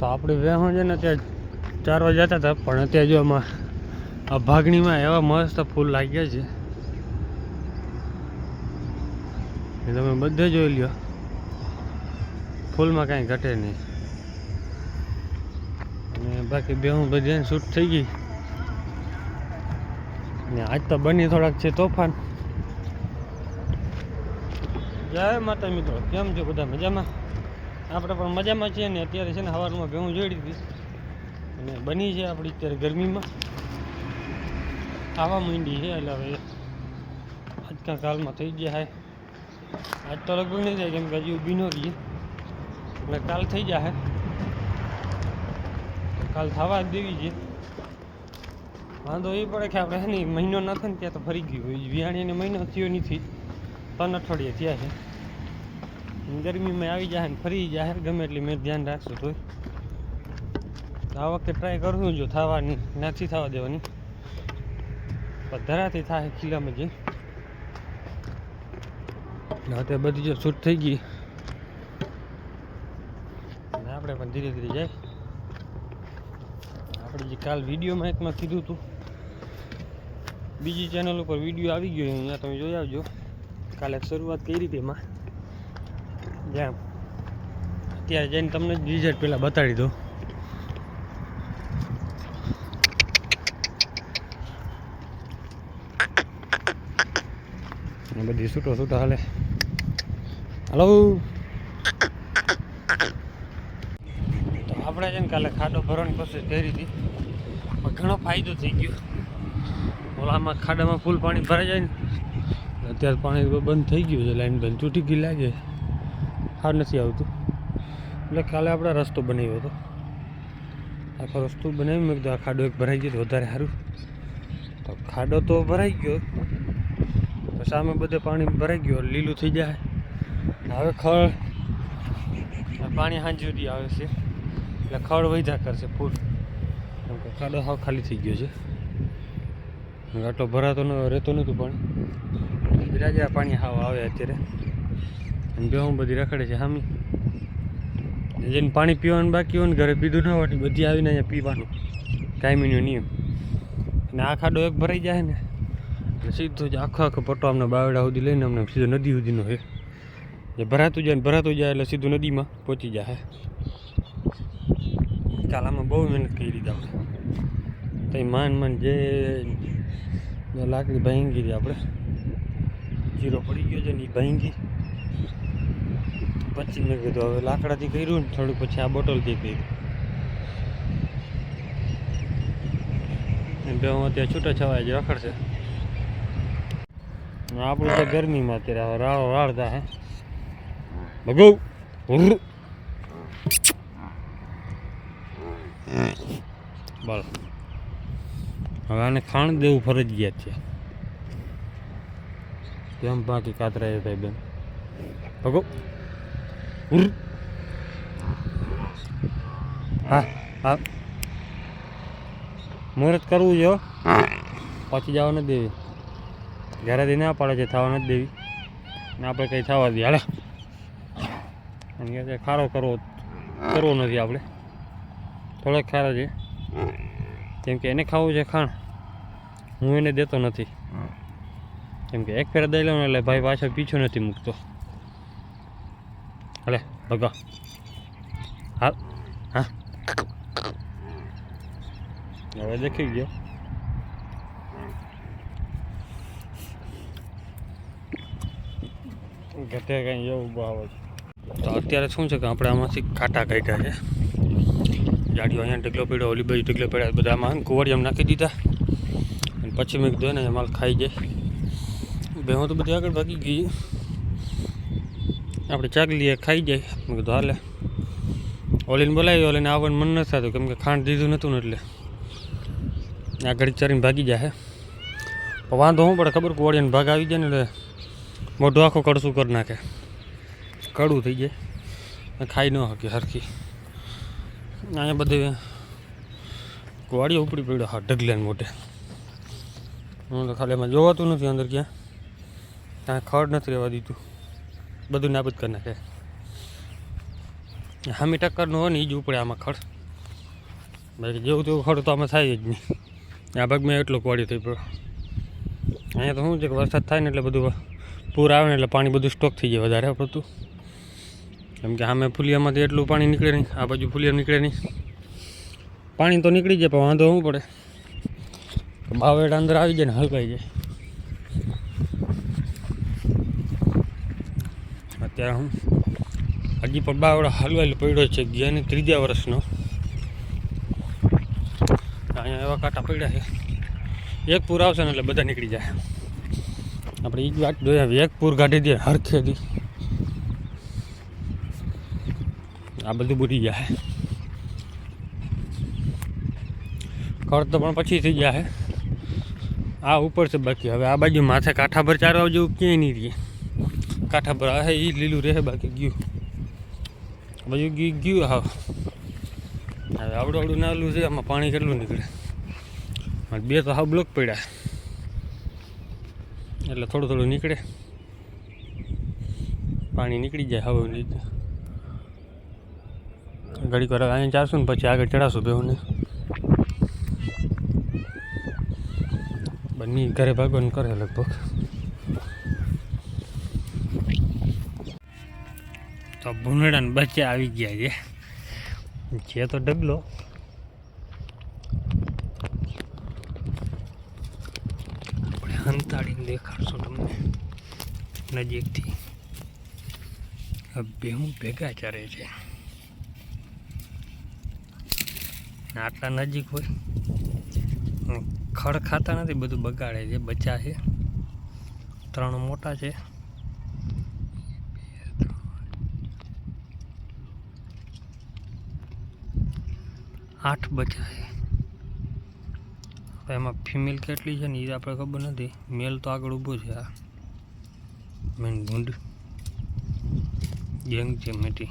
તો આપણે વેહણ છે ને ત્યાં ચારવા જતા હતા, પણ અત્યારે જો આમાં આ ભાગણીમાં એવા મસ્ત ફૂલ લાગ્યા છે એ તમે બધે જોઈ લ્યો. ફૂલમાં કાંઈ ઘટે નહીં. અને બાકી બેહું બધી શૂટ થઈ ગઈ. ને આજ તો બની થોડાક છે તોફાન. જય માતા મિત્રો, કેમ છો બધા? મજામાં? આપણે પણ મજામાં છીએ ને. અત્યારે છે ને સવારમાં ભેહું જોઈ દીધી અને બની છે આપણી અત્યારે ગરમીમાં આવા માંડી છે. એટલે હવે આજકા કાલમાં થઈ ગયા હે. આજ તો લગભગ નહીં થાય, કેમ કે હજી ઊભી ન રહીએ, એટલે કાલ થઈ જાય. કાલ થવા જ દેવી છે. વાંધો એ પડે કે આપણે છે ને મહિનો ન થાય ને ત્યાં તો ફરી ગયું હોય. વિહાણીને મહિનો થયો નથી, 3 અઠવાડિયા થયા છે. ગરમીમાં આવી જાય ને ફરી જાય ગમે એટલી મેં ધ્યાન રાખશું તો આ વખતે ટ્રાય કરશું. જો થવાની નથી થવા દેવાની, પણ ધરાથી થાય ખીલામાં જઈ. અત્યારે બધી જો શૂટ થઈ ગઈ અને આપણે પણ ધીરે ધીરે જાય. આપણે જે કાલ વિડીયોમાં એકમાં કીધું હતું, બીજી ચેનલ ઉપર વિડીયો આવી ગયો અહીંયા, તમે જોઈ આવજો. કાલે શરૂઆત કરી હતી એમાં, જ્યાં અત્યારે જઈને તમને રિઝલ્ટ પહેલાં બતાડી દઉં. બધી છૂટો છૂટો હાલે. હલો, તો આપણે છે ને કાલે ખાડો ભરવાની કોશિશ કરી હતી, પણ ઘણો ફાયદો થઈ ગયો. ઓલામાં ખાડામાં ફૂલ પાણી ભરાઈ જાય ને, અત્યારે પાણી બંધ થઈ ગયું છે. લાઈન બંધ તૂટી ગઈ લાગે, હાર નથી આવતું. એટલે કાલે આપણે રસ્તો બનાવ્યો હતો. આખો રસ્તો બનાવી મેં કીધું આ ખાડો એક ભરાઈ ગયો તો વધારે સારું. તો ખાડો તો ભરાઈ ગયો, તો સામે બધે પાણી ભરાઈ ગયું, લીલું થઈ જાય. હવે ખડ પાણી સાંજ સુધી આવે છે, એટલે ખડ વધ્યા કરશે ફૂલ, કેમ કે ખાડો હાવ ખાલી થઈ ગયો છે. આટલો ભરાતો રહેતો નહોતું પાણી, બિરાજા પાણી હાવ આવે અત્યારે. અને બેહું બધી રખડે છે સામી. જેને પાણી પીવાનું બાકી હોય ને ઘરે પીધું ન હોય બધી આવીને અહીંયા પીવાનું, કાયમીનો નિયમ. અને આ ખાડો એક ભરાઈ જાય ને એટલે સીધો જ આખો પટ્ટો અમને બાવડા સુધી લઈને અમને સીધો નદી સુધીનો છે. જે ભરાતું જાય એટલે સીધું નદીમાં પહોંચી જાય. કાલ આમાં બહુ મહેનત કરી દીધી આપણે. તઈ માન જે લાકડી ભાંગી હતી આપણે, જીરો પડી ગયો છે ને એ ભાંગી. પછી મેં કીધું હવે લાકડાથી કર્યું ને થોડુંક, પછી આ બોટલથી કર્યું. બે હું અત્યારે છૂટા છવાય જે રખડશે. આપણું તો ગરમીમાં અત્યારે હવે રાળો રાળતા હે ભગો. બોલો, હવે આને ખાણ દેવું ફરજિયાત છે. કેમ બાકી કાતરા થાય બેન ભગો. હા હા, મુહૂર્ત કરવું છે, પછી જવા નથી દેવી. ઘરેથી ના પડે છે થવા નથી દેવી ને આપણે કંઈ થવા દઈએ. હાલે અને ખારો કરવો નથી આપણે, થોડોક ખારો છે, કેમ કે એને ખાવું છે ખાણ. હું એને દેતો નથી, કેમ કે એક ફેર દઈ લઉં એટલે ભાઈ પાછળ પીછો નથી મૂકતો. હાલે ભગા. હા હા, હવે દેખી ગયો. ઘટે કંઈ એવું બહુ આવે છે. તો અત્યારે શું છે કે આપણે આમાંથી કાંટા કાઢ્યા છે. જાડીઓ અહીંયા ઢગલો પડ્યો, ઓલી બાજુ ઢગલો પડ્યા, બધા આમાં કુવાડિયામાં નાખી દીધા. અને પછી મેં કીધું ને માલ ખાઈ જાય. ભેહું તો બધી આગળ ભાગી ગઈ, આપણે ચાકલીએ ખાઈ જાય. મેં કીધું હાલે. ઓલીને બોલાવી, ઓલીને આવવાનું મન નથી થતું, કેમ કે ખાંડ દીધું નહોતું ને એટલે આ ઘડી ચરીને ભાગી જાય. પણ વાંધો શું પડે ખબર, કુવાડિયાને ભાગ આવી જાય ને એટલે મોઢું આખું કડશું કરી નાખે, કડવું થઈ જાય, ખાઈ ન શકે સરખી. અહીંયા બધે કુવાડીઓ ઉપડી પડ્યો હા ઢગલાને મોઢે. હું તો ખાલી એમાં જોવાતું નથી અંદર ક્યાં, ત્યાં ખડ નથી રહેવા દીધું, બધું નાબૂદ કરી નાખે. હામી ટક્કરનું હોય ને એ જ ઉપડે આમાં ખડ, બાકી જેવું તેવું ખડ તો આમાં થાય જ નહીં. આ ભાગમાં એટલું કોડી થઈ પડ્યો. અહીંયા તો શું છે કે વરસાદ થાય ને એટલે બધું પૂર આવે ને એટલે પાણી બધું સ્ટોક થઈ જાય વધારે પડતું, કેમ કે સામે ફુલિયામાંથી એટલું પાણી નીકળે નહીં, આ બાજુ ફુલિયા નીકળે નહીં. પાણી તો નીકળી જાય પણ વાંધો શું પડે કે બાવેડા અંદર આવી જાય ને હલકાઈ જાય. અત્યારે હું હજી પણ બાવડા હલવાયેલો પડ્યો છે, ગયાની 3જા વર્ષનો. અહીંયા એવા કાંટા પડ્યા છે, એક પૂર આવશે ને એટલે બધા નીકળી જાય. આપણે એ જ વાત જોઈએ, એક પૂર કાઢી દે હરખેથી આ બધું બુરી જાય. ખડ તો પણ પછી થઈ જાય. આ ઉપર છે બાકી, હવે આ બાજુ માથે કાંઠા પર ચારવા જેવું ક્યાંય નહીં રહીએ. કાંઠા પર હે એ લીલું રહે, બાકી ગયું બધું ગયું. હા હવે આવડું નાલું છે, આમાં પાણી કેટલું નીકળે. 2 તો હાવ બ્લોક પડ્યા એટલે થોડું થોડું નીકળે, પાણી નીકળી જાય. હવે લીધે ઘડીક વાર અહીંયા ચારશું ને પછી આગળ ચડાવશું બેઉને. બંને ઘરે ભાગવાનું કરે લગભગ. તો ભૂંડડા ને બચ્ચા આવી ગયા છે તો ડગલો. આપણે હંતાડીને દેખાડશું તમને નજીકથી. બે હું ભેગા ચારે છે, આટલા નજીક હોય ખડ ખાતા નથી, બધું બગાડે છે. બચ્ચા છે, 3 મોટા છે, 8 બચ્ચા છે. એમાં ફિમેલ કેટલી છે ને એ આપણે ખબર નથી. મેલ તો આગળ ઊભો છે. આ મેન ભૂંડ યંગ છે, મેટી.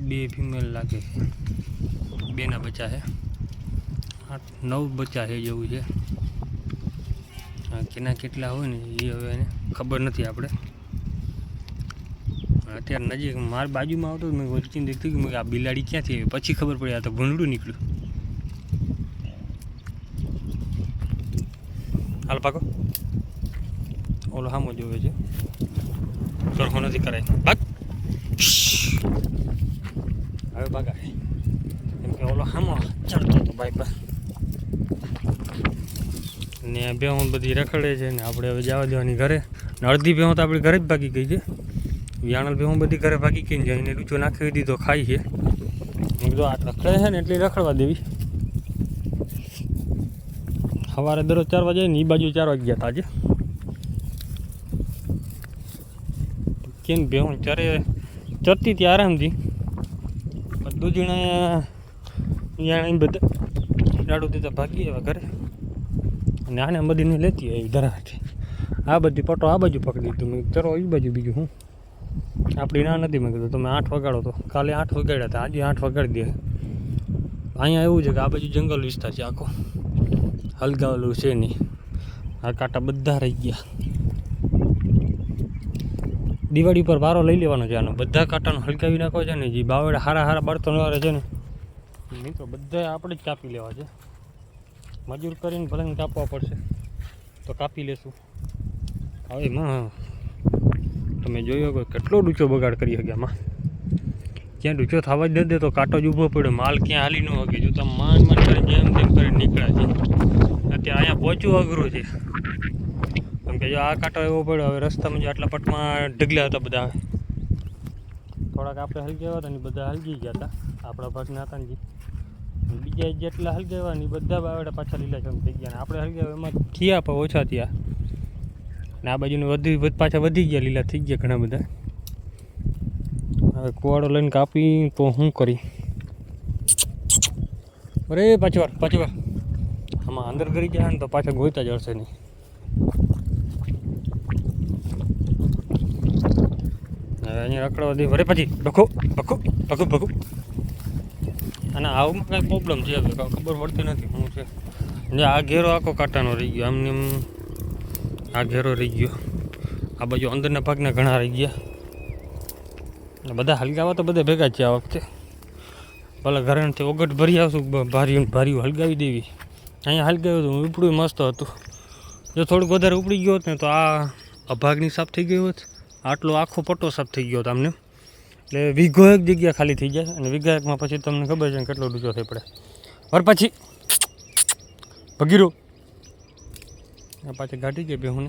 2 ફિમેલ લાગે છે, 2ના બચ્ચા છે. 8-9 બચ્ચા છે જેવું છે. કેના કેટલા હોય ને એ હવે એને ખબર નથી આપણે. અત્યારે નજીક મારી બાજુમાં આવતો મેં વચ્ચે દેખતું કે આ બિલાડી ક્યાંથી આવી, પછી ખબર પડી આ તો ભૂંડડું નીકળ્યું. હાલ ભાગો, ઓલો સામો જોવે છે, સરખો નથી કરાય. ભાગ, હવે ભાગાય કેમ કે ઓલો સામો ચડતો હતો બાઈક પર ને. ભેહું બધી રખડે છે ને આપણે હવે જવા દેવાની ઘરે. અડધી ભેહું તો આપણી ઘરે જ ભાગી ગઈ છે. વિયાણલ ભેહું બધી ઘરે ભાગી ગઈ જઈને ડૂચો નાખી દીધો, ખાઈ છે. મેં કીધું આ રખડે છે ને એટલે રખડવા દેવી. સવારે દરરોજ 4 વાગે ને એ બાજુ 4 વાગે ગયા હતા આજે. કેમ ભેહું ચરતી હતી આરામથી. બધું જણા બધા ડાડું દીધા ભાગી હવે ઘરે. અને આને બધીને લેતી આવી ધરાટી. આ બધી પટો આ બાજુ પકડી દીધું. મેં ચરો એ બાજુ. બીજું હું આપણી ના નથી. મેં કીધું તમે 8 વગાડો તો. કાલે 8 વગાડ્યા હતા, આજે 8 વગાડી દે. અહીંયા એવું છે કે આ બાજુ જંગલ વિસ્તાર છે આખો, હલગાવેલું છે નહીં. આ કાંટા બધા રહી ગયા. દિવાળી પર વારો લઈ લેવાનો છે આનો. બધા કાંટાનો હલકાવી નાખો છે ને. જે બાવડા હારા બળતણ વાળા છે ને મિત્રો, બધા આપણે જ કાપી લેવા છે. મજૂર કરીને ભલે કાપવા પડશે તો કાપી લેશું. હવે એમાં તમે જોયો કે કેટલો ડૂચો બગાડ કરી શકે. આમાં ક્યાં ડૂચો થવા જ ન દે તો કાંટો જ ઊભો પડ્યો. માલ ક્યાં હાલી ન શકે. જો તમે માંડ કરી જેમ તેમ કરીને નીકળ્યા છે. અત્યારે અહીંયા પહોંચવું અઘરું છે કેમ કે જો આ કાંટો એવો પડ્યો. હવે રસ્તામાં જે આટલા પટમાં ઢગલ્યા હતા બધા, થોડાક આપણે હલગ્યા હતા ને બધા હલગી ગયા હતા આપણા ભાગના હતા ને. બીજા જેટલા હલગાવ્યા ને બધા બાવડા પાછા લીલાછમ થઈ ગયા. ને આપણે હલગાવ્યા એમાં થયા પણ ઓછા થયા. ને આ બાજુને પાછા વધી ગયા, લીલા થઈ ગયા ઘણા બધા. હવે કુવાડો લઈને કાપી તો શું કરી. અરે પાછી વાર આમાં અંદર કરી જાય ને તો પાછા ગોઈતા જ હશે નહીં. હવે અહીંયા રખડવા દે. વરે પછી ભખો. અને આવું કાંઈ પ્રોબ્લેમ છે ખબર પડતી નથી શું છે. ને આ ઘેરો આખો કાંટાનો રહી ગયો. આમને આ ઘેરો રહી ગયો. આ બાજુ અંદરના ભાગના ઘણા રહી ગયા. બધા હલગાવા તો બધા ભેગા જ છે આ વખતે. ભલે ઘરેથી ઓગટ ભરી આવશું, ભારીયું હલગાવી દેવી. અહીંયા હલગાવ્યું હતું, ઉપડું મસ્ત હતું. જો થોડુંક વધારે ઉપડી ગયો હોત ને તો આ અભાગની સાફ થઈ ગઈ હોત, આટલો આખો પટ્ટો સાફ થઈ ગયો હતો આમને. એટલે વીઘો એક જગ્યા ખાલી થઈ જાય, અને વીઘા એકમાં પછી તમને ખબર છે કેટલો ડૂચો થઈ પડે. પર પછી ભગીરો પાછી ગાડી ગઈ બે હું